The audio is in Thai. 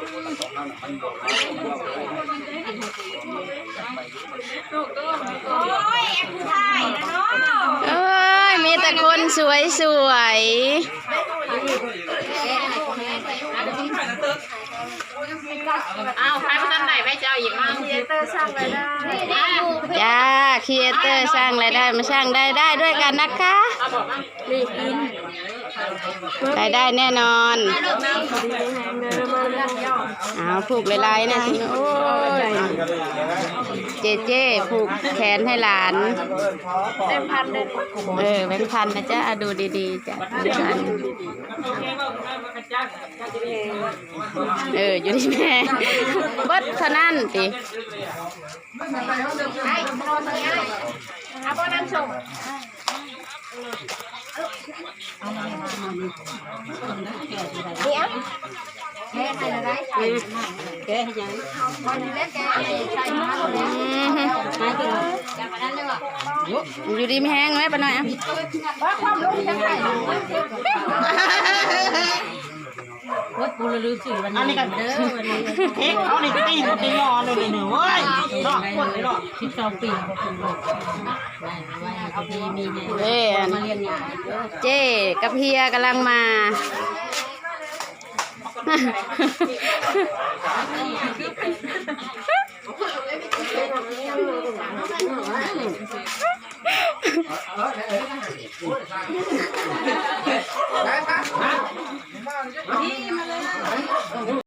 เอ้ยมีแต่คนสวยสวยอ้าวใครมาตั้งไหนแม่เจ้าอีกมั้งครีเอเตอร์สร้างรายได้จ้าครีเอเตอร์สร้างรายได้มาสร้างรายได้ด้วยกันนะคะรายได้แน่นอนเอาผูกลายๆนะโอ้ยเจ๊ผูกแขนให้หลานแบงค์พันเลยแบงค์พันนะจ๊ะดูดีๆจ้ะอยู่ที่แม่เบิดเท่านั้นติเอาโบนัสส่งเนี่ยแค่ไหนอะไรแค่ยังวันนี้แล้วแกใช่ไหมอยู่ดีไม่แห้งไหมปะหน่อยอ่ะว่าความรู้ยังไงวัดปูลืมสื่อวันนี้กันเด้อวันนี้เค้กเขาในตีนตีนอนเลยเนี่ยเว้ยเนาะคนเลยเนาะ12 ปีพอคุณลูกเอาดีมีมาเรียนงานเจ๊กับเฮียกำลังมา